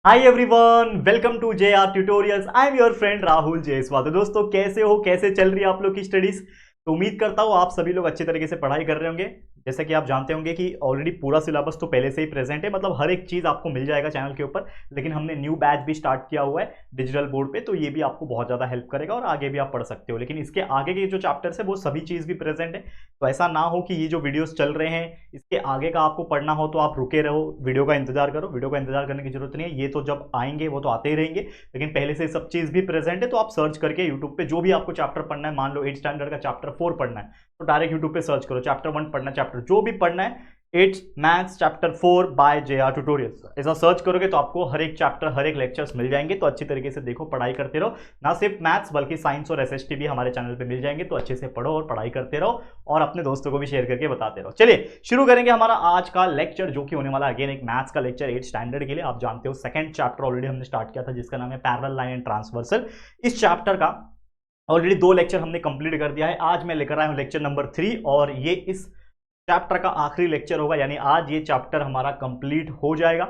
Hi everyone, welcome to J R tutorials. I am your friend Rahul Jaiswal. तो दोस्तों, कैसे हो, कैसे चल रही है आप लोग की स्टडीज। तो उम्मीद करता हूँ आप सभी लोग अच्छे तरीके से पढ़ाई कर रहे होंगे। जैसा कि आप जानते होंगे कि ऑलरेडी पूरा सिलेबस तो पहले से ही प्रेजेंट है, मतलब हर एक चीज आपको मिल जाएगा चैनल के ऊपर। लेकिन हमने न्यू बैच भी स्टार्ट किया हुआ है डिजिटल बोर्ड पे, तो ये भी आपको बहुत ज्यादा हेल्प करेगा और आगे भी आप पढ़ सकते हो। लेकिन इसके आगे के जो चैप्टर्स है वो सभी चीज भी प्रेजेंट है। तो ऐसा ना हो कि ये जो वीडियोस चल रहे हैं इसके आगे का आपको पढ़ना हो तो आप रुके रहो, वीडियो का इंतजार करो। वीडियो का इंतजार करने की जरूरत नहीं है, ये तो जब आएंगे वो तो आते ही रहेंगे। लेकिन पहले से सब चीज भी प्रेजेंट है, तो आप सर्च करके यूट्यूब पे जो भी आपको चैप्टर पढ़ना है, मान लो 8 स्टैंडर्ड का चैप्टर 4 पढ़ना है तो डायरेक्ट यूट्यूब पे सर्च करो चैप्टर 1 पढ़ना है, चैप्टर जो भी पढ़ना है 8 maths chapter 4 by J R tutorials, ऐसा सर्च करोगे तो आपको हर एक चैप्टर हर एक लेक्चर्स मिल जाएंगे। तो अच्छी तरीके से देखो, पढ़ाई करते रहो। ना सिर्फ मैथ्स बल्कि साइंस और एसएसटी भी हमारे चैनल पे मिल जाएंगे। तो अच्छे से पढ़ो और पढ़ाई करते रहो और अपने दोस्तों को भी शेयर करके बताते रहो। चलिए शुरू करेंगे हमारा आज का लेक्चर, जो कि होने वाला अगेन एक मैथ्स का लेक्चर 8 स्टैंडर्ड के लिए। आप जानते हो सेकंड चैप्टर ऑलरेडी हमने स्टार्ट किया था जिसका नाम है पैरेलल लाइन एंड ट्रांसवर्सल। इस चैप्टर का ऑलरेडी 2 लेक्चर हमने कंप्लीट कर दिया है। आज मैं लेकर आया हूं लेक्चर नंबर 3 और ये इस चैप्टर का आखिरी लेक्चर होगा, यानी आज ये चैप्टर हमारा कंप्लीट हो जाएगा।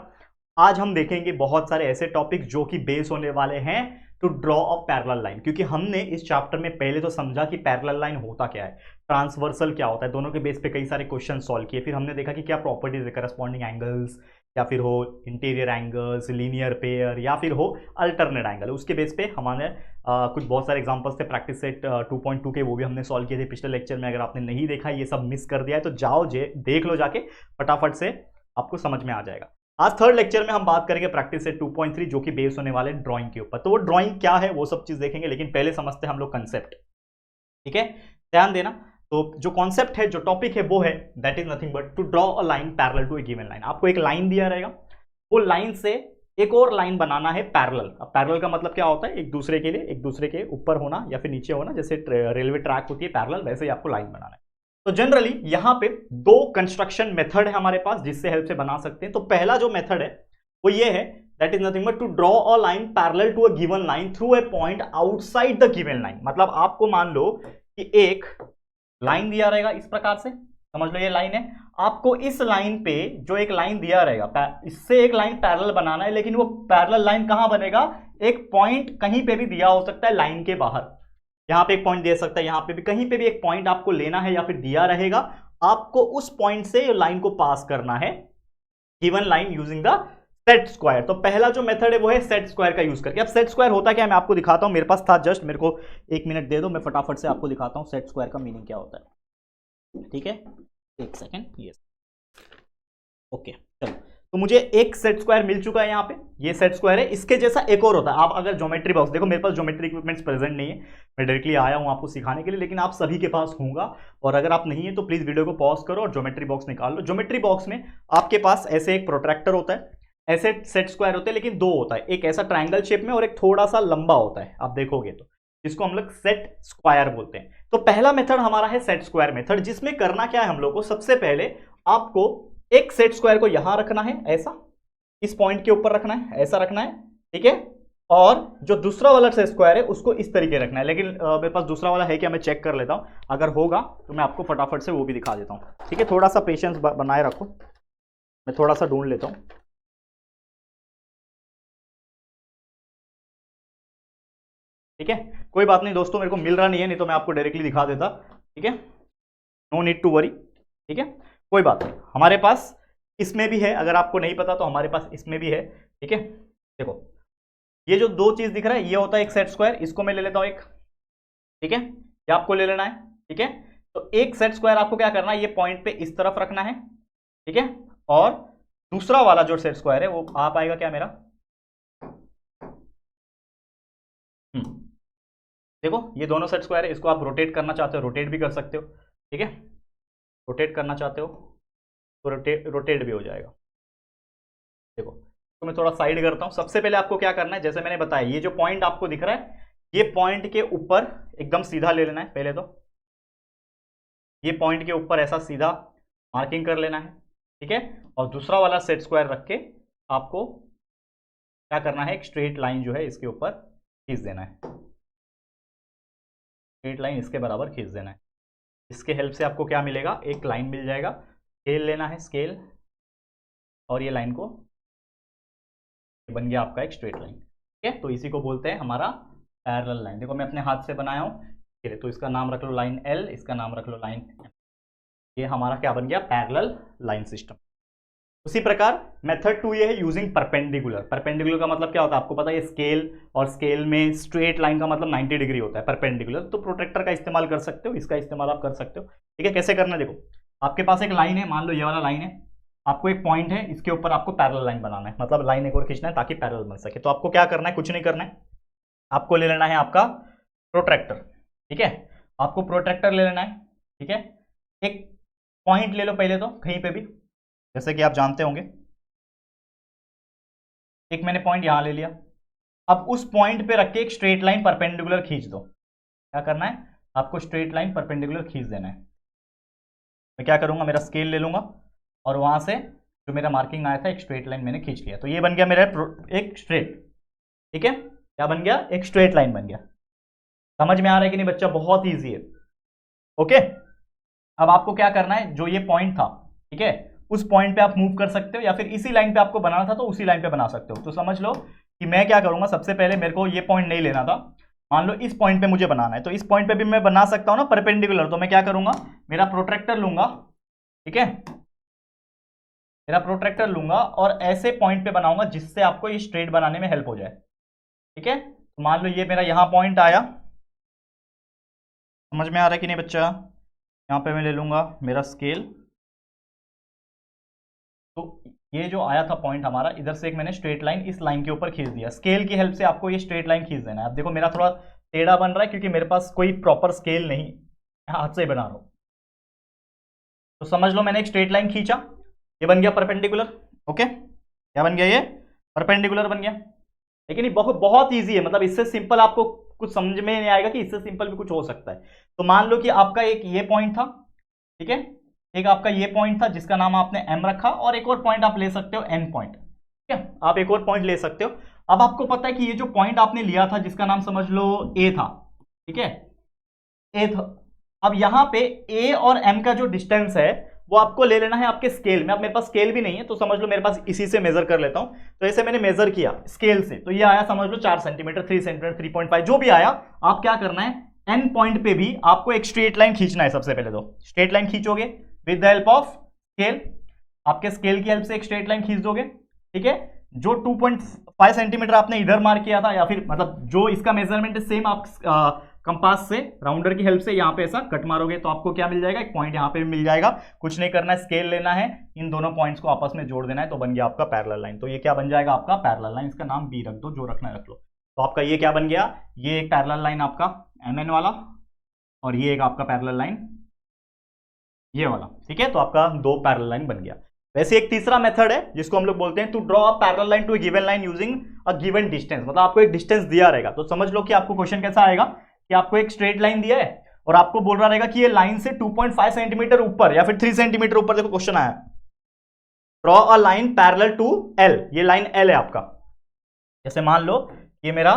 आज हम देखेंगे बहुत सारे ऐसे टॉपिक जो कि बेस होने वाले हैं to draw a parallel line, क्योंकि हमने इस चैप्टर में पहले तो समझा कि पैरेलल लाइन होता क्या है, ट्रांसवर्सल क्या होता है, दोनों के बेस पे कई सारे क्वेश्चन सॉल्व किए। फिर हमने देखा कि क्या प्रॉपर्टीज है, करस्पॉन्डिंग एंगल्स या फिर हो इंटीरियर एंगल्स, लीनियर पेयर या फिर हो अल्टरनेट एंगल। उसके बेस पे हमारे कुछ बहुत सारे एग्जांपल्स थे प्रैक्टिस सेट 2.2 के, वो भी हमने सॉल्व किए थे पिछले लेक्चर में। अगर आपने नहीं देखा, ये सब मिस कर दिया है तो जाओ देख लो जाके, फटाफट से आपको समझ में आ जाएगा। आज थर्ड लेक्चर में हम बात करेंगे प्रैक्टिस सेट 2.3 जो कि बेस होने वाले ड्राइंग के ऊपर। तो वो ड्राइंग क्या है वो सब चीज देखेंगे, लेकिन पहले समझते हैं हम लोग कंसेप्ट। ठीक है, ध्यान देना। तो जो कॉन्सेप्ट है, जो टॉपिक है वो है that is nothing but to draw a line parallel to a given line. आपको एक लाइन दिया रहेगा, वो लाइन से एक और लाइन बनाना है पैरेलल। अब पैरेलल का मतलब क्या होता है, एक दूसरे के लिए, एक दूसरे के ऊपर होना या फिर नीचे होना, जैसे रेलवे ट्रैक होती है पैरेलल, वैसे ही आपको लाइन बनाना है। तो जनरली यहां पे 2 कंस्ट्रक्शन मेथड है हमारे पास जिससे हेल्प से बना सकते हैं। तो पहला जो मेथड है वो ये है, that is nothing but to draw a line parallel to a given line through a point outside the given line. मतलब आपको मान लो कि एक लाइन दिया रहेगा इस प्रकार से, समझ लो ये लाइन है। आपको इस लाइन पे जो एक लाइन दिया रहेगा, इससे एक लाइन पैरेलल बनाना है, लेकिन वो पैरेलल लाइन कहां बनेगा, एक पॉइंट कहीं पे भी दिया हो सकता है लाइन के बाहर। यहां पे एक पॉइंट दे सकता है, यहां पे भी, कहीं पे भी एक पॉइंट आपको लेना है या फिर दिया रहेगा। आपको उस पॉइंट से लाइन को पास करना है, given line using the set square. तो पहला जो मेथड है वो है सेट स्क्वायर का यूज करके। अब सेट स्क्वायर होता क्या है मैं आपको दिखाता हूं, मेरे पास था जस्ट, मेरे को 1 मिनट दे दो, मैं फटाफट से आपको दिखाता हूं सेट स्क्वायर का मीनिंग क्या होता है। ठीक है, 1 सेकेंड, यस, ओके, चलो। तो मुझे एक सेट स्क्वायर मिल चुका है यहाँ पे, ये सेट स्क्वायर है। इसके जैसा एक और होता है। आप अगर ज्योमेट्री बॉक्स देखो, मेरे पास ज्योमेट्री इक्विपमेंट्स प्रेजेंट नहीं है, मैं डायरेक्टली आया हूँ आपको सिखाने के लिए, लेकिन आप सभी के पास होगा। और अगर आप नहीं है तो प्लीज वीडियो को पॉज करो और ज्योमेट्री बॉक्स निकाल लो। ज्योमेट्री बॉक्स में आपके पास ऐसे एक प्रोट्रैक्टर होता है, ऐसे सेट स्क्वायर होते हैं, लेकिन 2 होता है, एक ऐसा ट्राइंगल शेप में और एक थोड़ा सा लंबा होता है, आप देखोगे तो, जिसको हम लोग सेट स्क्वायर बोलते हैं। तो पहला मेथड हमारा है सेट स्क्वायर मेथड, जिसमें करना क्या है हम लोग को, सबसे पहले आपको एक सेट स्क्वायर को यहां रखना है, ऐसा इस पॉइंट के ऊपर रखना है, ऐसा रखना है, ठीक है। और जो दूसरा वाला सेट स्क्वायर है उसको इस तरीके रखना है। लेकिन मेरे पास दूसरा वाला है क्या, मैं चेक कर लेता हूं, अगर होगा तो मैं आपको फटाफट से वो भी दिखा देता हूं। ठीक है, थोड़ा सा पेशेंस बनाए रखो, मैं थोड़ा सा ढूंढ लेता हूं। ठीक है, कोई बात नहीं दोस्तों, मेरे को मिल रहा नहीं है, नहीं तो मैं आपको डायरेक्टली दिखा देता। ठीक है, नो नीड टू वरी। ठीक है, कोई बात नहीं, हमारे पास इसमें भी है, अगर आपको नहीं पता तो हमारे पास इसमें भी है। ठीक है, देखो ये जो 2 चीज दिख रहा है ये होता है एक सेट स्क्वायर, इसको मैं ले लेता हूं एक। ठीक है, ये आपको ले लेना है। ठीक है, तो एक सेट स्क्वायर आपको क्या करना है, ये पॉइंट पे इस तरफ रखना है। ठीक है, और दूसरा वाला जो सेट स्क्वायर है वो आ पाएगा क्या मेरा, देखो ये दोनों सेट स्क्वायर है, इसको आप रोटेट करना चाहते हो रोटेट भी कर सकते हो। ठीक है, रोटेट करना चाहते हो तो रोटेट भी हो जाएगा। देखो, तो मैं थोड़ा साइड करता हूं। सबसे पहले आपको क्या करना है, जैसे मैंने बताया, ये जो पॉइंट आपको दिख रहा है, ये पॉइंट के ऊपर एकदम सीधा ले लेना है पहले तो, ये पॉइंट के ऊपर ऐसा सीधा मार्किंग कर लेना है। ठीक है, और दूसरा वाला सेट स्क्वायर रख के आपको क्या करना है, एक स्ट्रेट लाइन जो है इसके ऊपर खींच देना है, स्ट्रेट लाइन इसके बराबर खींच देना है। इसके हेल्प से आपको क्या मिलेगा, एक लाइन मिल जाएगा। स्केल लेना है, स्केल, और ये लाइन को बन गया आपका एक स्ट्रेट लाइन। ठीक है, तो इसी को बोलते हैं हमारा पैरेलल लाइन। देखो मैं अपने हाथ से बनाया हूँ, तो इसका नाम रख लो लाइन एल, इसका नाम रख लो लाइन एम। ये हमारा क्या बन गया, पैरेलल लाइन सिस्टम। उसी प्रकार मेथड 2 ये है यूजिंग परपेंडिकुलर। परपेंडिकुलर का मतलब क्या होता है आपको पता है, स्केल, और स्केल में स्ट्रेट लाइन का मतलब 90 डिग्री होता है। परपेंडिकुलर तो प्रोट्रैक्टर का इस्तेमाल कर सकते हो, इसका इस्तेमाल आप कर सकते हो। ठीक है, कैसे करना है देखो, आपके पास एक लाइन है, मान लो ये वाला लाइन है, आपको एक पॉइंट है, इसके ऊपर आपको पैरेलल लाइन बनाना है, मतलब लाइन एक और खींचना है ताकि पैरेलल बन सके। तो आपको क्या करना है, कुछ नहीं करना है, आपको ले लेना है आपका प्रोट्रैक्टर। ठीक है, आपको प्रोट्रैक्टर ले लेना है। ठीक है, एक पॉइंट ले लो पहले तो कहीं पे भी, जैसे कि आप जानते होंगे, एक मैंने पॉइंट यहां ले लिया। अब उस पॉइंट पे रख के एक स्ट्रेट लाइन परपेंडिकुलर खींच दो। क्या करना है, आपको स्ट्रेट लाइन परपेंडिकुलर खींच देना है। मैं क्या करूंगा, मेरा स्केल ले लूंगा और वहां से जो मेरा मार्किंग आया था एक स्ट्रेट लाइन मैंने खींच लिया, तो ये बन गया मेरा एक स्ट्रेट। ठीक है, क्या बन गया, एक स्ट्रेट लाइन बन गया। समझ में आ रहा है कि नहीं बच्चा, बहुत ईजी है। ओके, अब आपको क्या करना है, जो ये पॉइंट था, ठीक है, उस पॉइंट पे आप मूव कर सकते हो, या फिर इसी लाइन पे आपको बनाना था तो उसी लाइन पे बना सकते हो। तो समझ लो कि मैं क्या करूंगा, सबसे पहले मेरे को ये पॉइंट नहीं लेना था, मान लो इस पॉइंट पे मुझे बनाना है, तो इस पॉइंट पे भी मैं बना सकता हूं ना परपेंडिकुलर। तो मैं क्या करूंगा, मेरा प्रोट्रैक्टर लूंगा, ठीक है, मेरा प्रोट्रैक्टर लूंगा और ऐसे पॉइंट पे बनाऊंगा जिससे आपको ये स्ट्रेट बनाने में हेल्प हो जाए। ठीक है, तो मान लो ये मेरा यहां पॉइंट आया, समझ में आ रहा है कि नहीं बच्चा, यहां पे मैं ले लूंगा मेरा स्केल, तो ये जो आया था पॉइंट हमारा, इधर से एक मैंने स्ट्रेट लाइन इस लाइन के ऊपर खींच दिया। स्केल की हेल्प से आपको ये स्ट्रेट लाइन खींच देना है। अब देखो मेरा थोड़ा टेढ़ा बन रहा है क्योंकि मेरे पास कोई प्रॉपर स्केल नहीं, हाथ से बना रहा हूं। तो समझ लो मैंने एक स्ट्रेट लाइन खींचा, ये बन गया परपेंडिकुलर। ओके, क्या बन गया, ये परपेंडिकुलर बन गया। लेकिन ये बहुत बहुत ईजी है, मतलब इससे सिंपल आपको कुछ समझ में नहीं आएगा कि इससे सिंपल भी कुछ हो सकता है। तो मान लो कि आपका एक ये पॉइंट था, ठीक है, एक आपका ये पॉइंट था जिसका नाम आपने एम रखा, और एक और पॉइंट आप ले सकते हो एन पॉइंट। ठीक है, आप एक और पॉइंट ले सकते हो। अब आपको पता है कि ये जो पॉइंट आपने लिया था जिसका नाम समझ लो ए था, ठीक है, ए था। अब यहां पे ए और एम का जो डिस्टेंस है वो आपको ले लेना है आपके स्केल में। अब मेरे पास स्केल भी नहीं है तो समझ लो मेरे पास इसी से मेजर कर लेता हूं। तो ऐसे मैंने मेजर किया स्केल से, तो ये आया समझ लो 4 सेंटीमीटर, 3 सेंटीमीटर, 3.5 जो भी आया। आप क्या करना है, एन पॉइंट पे भी आपको एक स्ट्रेट लाइन खींचना है। सबसे पहले तो स्ट्रेट लाइन खींचोगे with the help of scale, आपके स्केल की हेल्प से एक स्ट्रेट लाइन खींच दोगे। ठीक है, जो 2.5 सेंटीमीटर आपने इधर मार्क किया था, या फिर मतलब जो इसका मेजरमेंट है सेम, आप कंपास से राउंडर की हेल्प से यहाँ पे ऐसा कट मारोगे तो आपको क्या मिल जाएगा, एक पॉइंट यहाँ पे भी मिल जाएगा। कुछ नहीं करना है, स्केल लेना है, इन दोनों पॉइंट्स को आपस में जोड़ देना है, तो बन गया आपका पैरेलल लाइन। तो ये क्या बन जाएगा आपका पैरेलल लाइन, इसका नाम बी रख दो, जो रखना है रख लो। तो आपका ये क्या बन गया, ये एक पैरेलल लाइन आपका एम वाला, और ये एक आपका पैरेलल लाइन ये वाला। ठीक है, तो आपका 2 पैरेलल लाइन बन गया। वैसे एक तीसरा मेथड है जिसको हम लोग बोलते हैं to draw a parallel line to given line using a given distance. मतलब आपको एक डिस्टेंस दिया रहेगा, तो समझ लो कि आपको क्वेश्चन कैसा आएगा कि आपको एक स्ट्रेट लाइन दिया है और आपको बोल रहा रहेगा कि ये लाइन से 2.5 सेंटीमीटर ऊपर या फिर 3 सेंटीमीटर ऊपर, देखो क्वेश्चन आया, draw a line parallel to L. ये लाइन एल है आपका, जैसे मान लो ये मेरा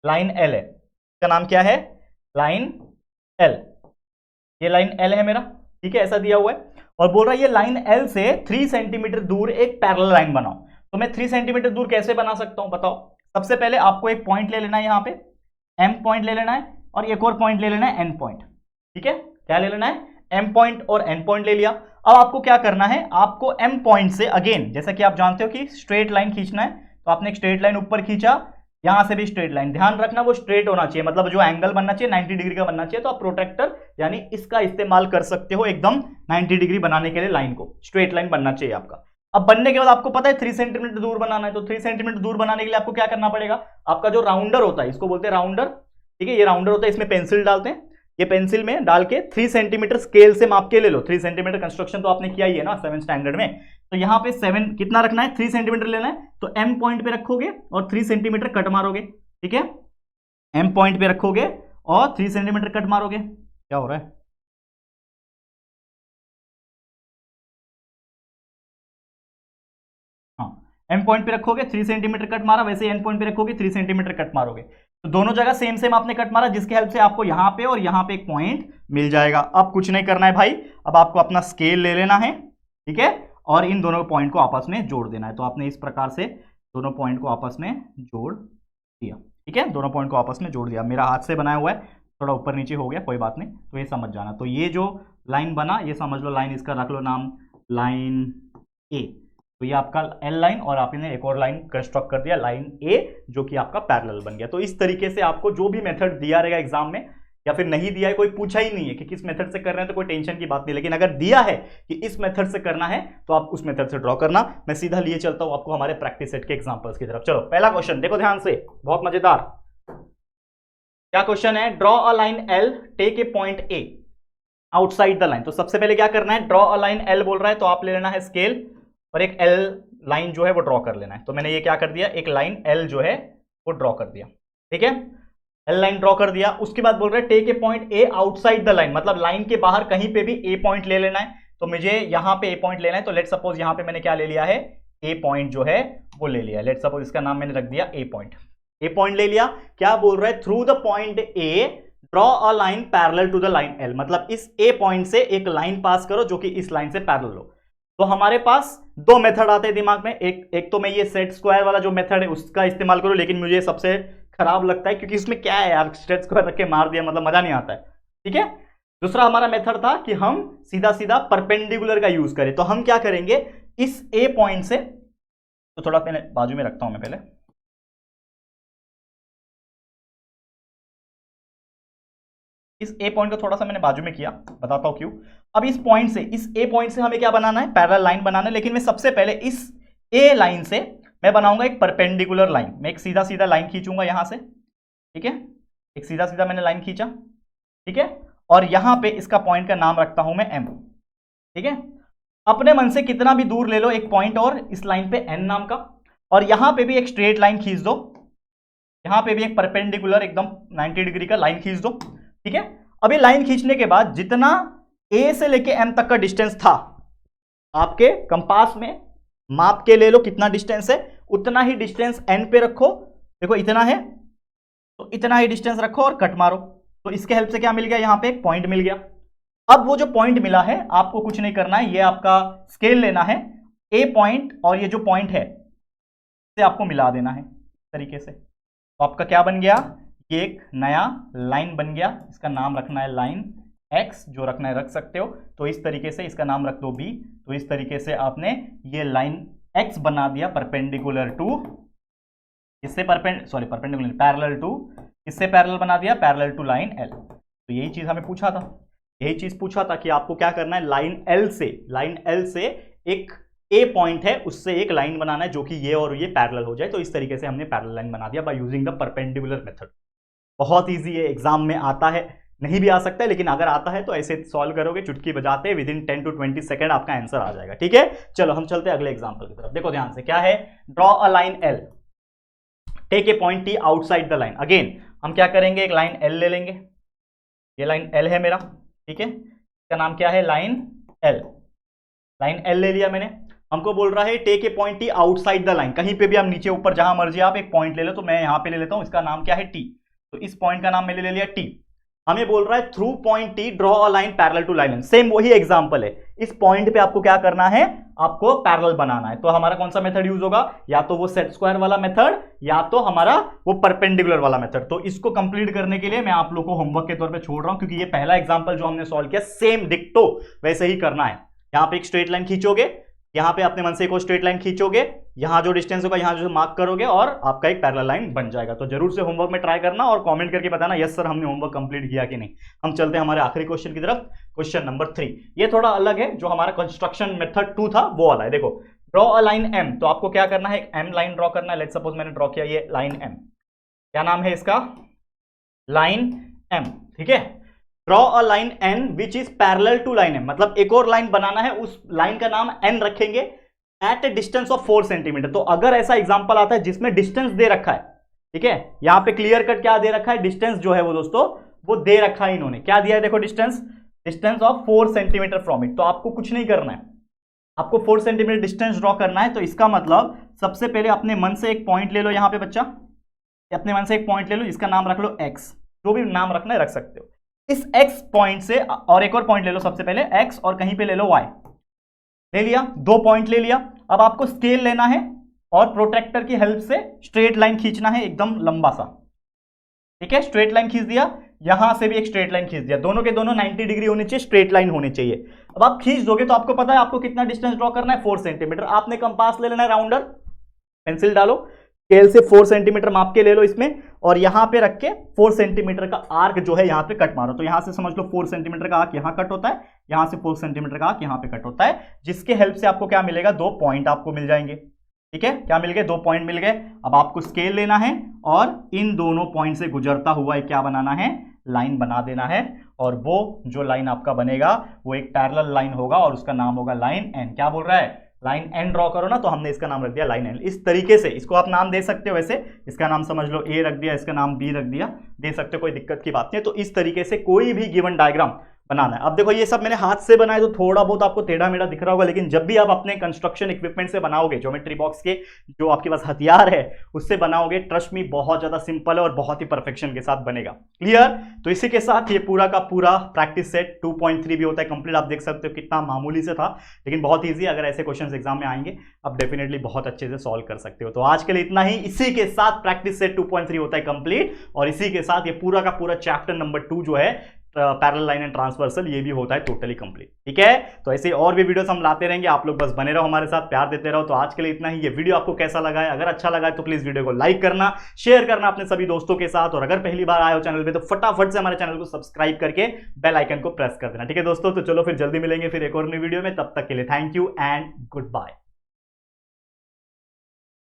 लाइन एल है, इसका नाम क्या है, लाइन एल। ये लाइन एल है मेरा, ठीक है, ऐसा दिया हुआ है, और बोल रहा है ये लाइन एल से 3 सेंटीमीटर दूर एक पैरेलल लाइन बनाओ। तो मैं 3 सेंटीमीटर दूर कैसे बना सकता हूं बताओ। सबसे पहले आपको एक पॉइंट ले लेना है, यहां पे एम पॉइंट ले लेना है, और एक और पॉइंट ले लेना है एन पॉइंट। ठीक है, क्या ले लेना है, एम पॉइंट और एन पॉइंट ले लिया। अब आपको क्या करना है, आपको एम पॉइंट से अगेन, जैसा कि आप जानते हो कि स्ट्रेट लाइन खींचना है, तो आपने एक स्ट्रेट लाइन ऊपर खींचा, यहां से भी स्ट्रेट लाइन, ध्यान रखना वो स्ट्रेट होना चाहिए, मतलब जो एंगल बनना चाहिए 90 डिग्री का बनना चाहिए। तो आप प्रोट्रैक्टर यानी इसका इस्तेमाल कर सकते हो एकदम 90 डिग्री बनाने के लिए, लाइन को स्ट्रेट लाइन बनना चाहिए आपका। अब बनने के बाद आपको पता है 3 सेंटीमीटर दूर बनाना है, तो 3 सेंटीमीटर दूर बनाने के लिए आपको क्या करना पड़ेगा, आपका जो राउंडर होता है, इसको बोलते हैं राउंडर, ठीक है, ये राउंडर होता है, इसमें पेंसिल डालते हैं, ये पेंसिल में डाल के 3 सेंटीमीटर स्केल से माप के ले लो। 3 सेंटीमीटर कंस्ट्रक्शन तो आपने किया ही है ना 7 स्टैंडर्ड में, तो यहां पे 7 कितना रखना है, 3 सेंटीमीटर लेना है, तो एम पॉइंट पे रखोगे और 3 सेंटीमीटर कट मारोगे। ठीक है, एम पॉइंट पे रखोगे और 3 सेंटीमीटर कट मारोगे। क्या हो रहा है, हाँ, एम पॉइंट पे रखोगे 3 सेंटीमीटर कट मारा, वैसे एन पॉइंट पे रखोगे 3 सेंटीमीटर कट मारोगे, तो दोनों जगह सेम सेम आपने कट मारा, जिसकी हेल्प से आपको यहां पे और यहां पे एक पॉइंट मिल जाएगा। अब कुछ नहीं करना है भाई, अब आपको अपना स्केल ले लेना है, ठीक है, और इन दोनों पॉइंट को आपस में जोड़ देना है। तो आपने इस प्रकार से दोनों पॉइंट को आपस में जोड़ दिया। ठीक है, दोनों पॉइंट को आपस में जोड़ दिया। मेरा हाथ से बनाया हुआ है, थोड़ा ऊपर नीचे हो गया, कोई बात नहीं, तो ये समझ जाना। तो ये जो लाइन बना, ये समझ लो लाइन, इसका रख लो नाम लाइन ए। तो ये आपका एल लाइन, और आपने एक और लाइन कंस्ट्रक्ट कर दिया लाइन ए, जो कि आपका पैरेलल बन गया। तो इस तरीके से आपको जो भी मेथड दिया रहेगा एग्जाम में, या फिर नहीं दिया है, कोई पूछा ही नहीं है कि किस मेथड से कर रहे हैं, तो कोई टेंशन की बात नहीं। लेकिन अगर दिया है कि इस मेथड से करना है, तो आप उस मेथड से ड्रॉ करना। मैं सीधा लिए चलता हूं आपको हमारे प्रैक्टिस सेट के एग्जांपल्स की तरफ। चलो पहला क्वेश्चन देखो ध्यान से, बहुत मजेदार। क्या क्वेश्चन है? Draw a line L, take a point A outside the line. तो सबसे पहले क्या करना है, ड्रॉ अ लाइन एल बोल रहा है, तो आप ले लेना है स्केल और एक एल लाइन जो है वो ड्रॉ कर लेना है। तो मैंने ये क्या कर दिया, एक लाइन एल जो है वो ड्रॉ कर दिया। ठीक है, एल लाइन ड्रॉ कर दिया। उसके बाद बोल रहे हैं take a point A outside the line, मतलब लाइन के बाहर कहीं पे भी ए पॉइंट ले लेना है। तो मुझे यहां पे ए पॉइंट लेना है। तो लेट सपोज यहां पे मैंने क्या ले लिया है, ए पॉइंट जो है वो ले लिया। लेट सपोज इसका नाम मैंने रख दिया ए पॉइंट। ए पॉइंट ले लिया। क्या बोल रहा है, through the point A draw a line parallel to the line L, मतलब इस ए पॉइंट से एक लाइन पास करो जो कि इस लाइन से पैरेलल हो। तो हमारे पास दो मेथड आते हैं दिमाग में। एक तो मैं ये सेट स्क्वायर वाला जो मेथड है उसका इस्तेमाल करूं, लेकिन मुझे सबसे खराब लगता है क्योंकि इसमें क्या है यार, सेट स्क्वायर रख के मार दिया, मतलब मजा नहीं आता है। ठीक है, दूसरा हमारा मेथड था कि हम सीधा सीधा परपेंडिकुलर का यूज करें। तो हम क्या करेंगे, इस ए पॉइंट से, तो थोड़ा पहले बाजू में रखता हूं मैं, पहले इस ए पॉइंट को थोड़ा सा मैंने बाजू में किया, बताता हूं क्यों। अब इस पॉइंट से, इस ए पॉइंट से हमें क्या बनाना है, पैरेलल लाइन बनाना है। लेकिन मैं सबसे पहले इस ए लाइन से मैं बनाऊंगा एक परपेंडिकुलर लाइन। मैं एक सीधा सीधा लाइन खींचूंगा यहां से। ठीक है, एक सीधा सीधा मैंने लाइन खींचा। ठीक है, और यहां पे इसका पॉइंट का नाम रखता हूं मैं एम। ठीक है, अपने मन से कितना भी दूर ले लो एक पॉइंट और इस लाइन पे एन नाम का, और यहां पे भी एक स्ट्रेट लाइन खींच दो। यहां पे भी एक परपेंडिकुलर एकदम 90 डिग्री का लाइन खींच दो। ठीक है, अभी लाइन खींचने के बाद जितना ए से लेके एम तक का डिस्टेंस था, आपके कंपास में माप के ले लो कितना डिस्टेंस है, उतना ही डिस्टेंस एन पे रखो। देखो इतना है, तो इतना ही डिस्टेंस रखो और कट मारो। तो इसके हेल्प से क्या मिल गया, यहां पे एक पॉइंट मिल गया। अब वो जो पॉइंट मिला है, आपको कुछ नहीं करना है, ये आपका स्केल लेना है, ए पॉइंट और ये जो पॉइंट है इसे आपको मिला देना है तरीके से। तो आपका क्या बन गया, ये एक नया लाइन बन गया। इसका नाम रखना है लाइन एक्स, जो रखना है रख सकते हो। तो इस तरीके से इसका नाम रख दो बी। तो इस तरीके से आपने ये लाइन एक्स बना दिया परपेंडिकुलर टू, इससे परपेंडिकुलर पैरेलल टू, इससे पैरेलल बना दिया, पैरेलल टू लाइन एल। तो यही चीज हमें पूछा था, यही चीज पूछा था कि आपको क्या करना है, लाइन एल से एक ए पॉइंट है उससे एक लाइन बनाना है जो कि ये और ये पैरेलल हो जाए। तो इस तरीके से हमने पैरेलल लाइन बना दिया by using the perpendicular method. बहुत इजी है, एग्जाम में आता है, नहीं भी आ सकता है, लेकिन अगर आता है तो ऐसे सॉल्व करोगे चुटकी बजाते, विद इन 10 to 20 सेकंड आपका आंसर आ जाएगा। ठीक है, चलो हम चलते हैं अगले एग्जांपल की तरफ। देखो ध्यान से, क्या है, draw a line L, take a point T outside the line. Again हम क्या करेंगे, एक लाइन एल ले लेंगे। ये लाइन एल है मेरा। ठीक है, इसका नाम क्या है, लाइन एल। लाइन एल ले लिया मैंने। हमको बोल रहा है take a point T outside the line, कहीं पे भी आप नीचे ऊपर जहां मर्जी आप एक पॉइंट ले लो। तो मैं यहां पे ले लेता हूं, इसका नाम क्या है, टी। तो इस पॉइंट का नाम मैंने ले लिया टी। हमें बोल रहा है through point T draw a line parallel to line. Same वही एग्जांपल है, इस पॉइंट पे आपको क्या करना है, आपको पैरेलल बनाना है। तो हमारा कौन सा मेथड यूज होगा, या तो वो सेट स्क्वायर वाला मेथड, या तो हमारा वो परपेंडिकुलर वाला मेथड। तो इसको कंप्लीट करने के लिए मैं आप लोगों को होमवर्क के तौर पे छोड़ रहा हूं, क्योंकि ये पहला एग्जांपल जो हमने सॉल्व किया सेम डिक्टो वैसे ही करना है। यहां पे एक स्ट्रेट लाइन खींचोगे, यहां पे अपने मन से एक स्ट्रेट लाइन खींचोगे, यहां जो डिस्टेंस होगा यहां जो मार्क करोगे, और आपका एक पैरेलल लाइन बन जाएगा। तो जरूर से होमवर्क में ट्राई करना और कमेंट करके बताना यस सर हमने होमवर्क कंप्लीट किया कि नहीं। हम चलते हैं हमारे आखिरी क्वेश्चन की तरफ, क्वेश्चन नंबर 3। ये थोड़ा अलग है, जो हमारा कंस्ट्रक्शन मेथड 2 था वो वाला है। देखो, ड्रॉ अ लाइन एम, तो आपको क्या करना है, एम लाइन ड्रॉ करना है। लेट सपोज मैंने ड्रॉ किया ये लाइन एम, क्या नाम है इसका, लाइन एम। ठीक है, draw a line N which is parallel to line M, मतलब एक और लाइन बनाना है, उस लाइन का नाम एन रखेंगे at a distance of 4 centimetre. तो अगर ऐसा एग्जांपल आता है जिसमें डिस्टेंस दे रखा है, ठीक है, यहां पे क्लियर कट क्या दे रखा है, डिस्टेंस जो है वो दोस्तों वो दे रखा है, इन्होंने क्या दिया है, देखो distance of 4 centimetre from it. तो आपको कुछ नहीं करना है, आपको 4 सेंटीमीटर डिस्टेंस ड्रॉ करना है। तो इसका मतलब सबसे पहले अपने मन से एक पॉइंट ले लो, यहां पे बच्चा अपने मन से एक पॉइंट ले लो, इसका नाम रख लो एक्स, जो भी नाम रखना है रख सकते हो। इस एक्स पॉइंट से और एक और पॉइंट ले लो, सबसे पहले एक्स और कहीं पे ले लो वाई, ले लिया, 2 पॉइंट ले लिया। अब आपको स्केल लेना है, और प्रोट्रैक्टर की हेल्प से स्ट्रेट लाइन खींचना है एकदम लंबा सा, ठीक है। स्ट्रेट लाइन खींच दिया, यहां से भी एक स्ट्रेट लाइन खींच दिया, दोनों के दोनों 90 डिग्री होनी चाहिए, स्ट्रेट लाइन होनी चाहिए। अब आप खींच दोगे तो आपको पता है आपको कितना डिस्टेंस ड्रॉ करना है, 4 सेंटीमीटर। आपने कंपास ले लेना है राउंडर, पेंसिल डालो, स्केल से 4 सेंटीमीटर माप के ले लो इसमें, और यहां पे रख के 4 सेंटीमीटर का आर्क जो है यहां पे कट मारो। तो यहां से समझ लो 4 सेंटीमीटर का आर्क यहां कट होता है, यहां से 4 सेंटीमीटर का आर्क यहां पे कट होता है, जिसके हेल्प से आपको क्या मिलेगा, 2 पॉइंट आपको मिल जाएंगे, ठीक है। क्या मिल गए, 2 पॉइंट मिल गए। अब आपको स्केल लेना है और इन दोनों पॉइंट से गुजरता हुआ क्या बनाना है, लाइन बना देना है, और वो जो लाइन आपका बनेगा वो एक पैरेलल लाइन होगा और उसका नाम होगा लाइन एन। क्या बोल रहा है, लाइन एन ड्रॉ करो ना, तो हमने इसका नाम रख दिया लाइन एन। इस तरीके से इसको आप नाम दे सकते हो, वैसे इसका नाम समझ लो ए रख दिया, इसका नाम बी रख दिया, दे सकते हो, कोई दिक्कत की बात नहीं है। तो इस तरीके से कोई भी गिवन डायग्राम बनाना है। अब देखो ये सब मैंने हाथ से बनाया तो थोड़ा बहुत आपको टेढ़ा मेढ़ा दिख रहा होगा, लेकिन जब भी आप अपने कंस्ट्रक्शन इक्विपमेंट से बनाओगे, ज्योमेट्री बॉक्स के जो आपके पास हथियार है उससे बनाओगे, ट्रस्ट मी बहुत ज्यादा सिंपल है और बहुत ही परफेक्शन के साथ बनेगा। क्लियर। तो इसी के साथ ये पूरा का पूरा प्रैक्टिस सेट 2.3 भी होता है कंप्लीट। आप देख सकते हो कितना मामूली से था, लेकिन बहुत ईजी। अगर ऐसे क्वेश्चन एग्जाम में आएंगे आप डेफिनेटली बहुत अच्छे से सॉल्व कर सकते हो। तो आज के लिए इतना ही। इसी के साथ प्रैक्टिस सेट 2.3 होता है कंप्लीट, और इसी के साथ ये पूरा का पूरा चैप्टर नंबर 2 जो है पैरेलल लाइन एंड ट्रांसवर्सल, ये भी होता है टोटली कंप्लीट, ठीक है। तो ऐसे और भी वीडियोस हम लाते रहेंगे, आप लोग बस बने रहो हमारे साथ, प्यार देते रहो। तो आज के लिए इतना ही। ये वीडियो आपको कैसा लगा है, अगर अच्छा लगा है तो प्लीज वीडियो को लाइक करना, शेयर करना अपने सभी दोस्तों के साथ, और अगर पहली बार आए हो चैनल पे तो फटाफट से हमारे चैनल को सब्सक्राइब करके बेल आइकन को प्रेस कर देना, ठीक है दोस्तों। तो चलो फिर जल्दी मिलेंगे फिर एक और नई वीडियो में, तब तक के लिए thank you and good bye.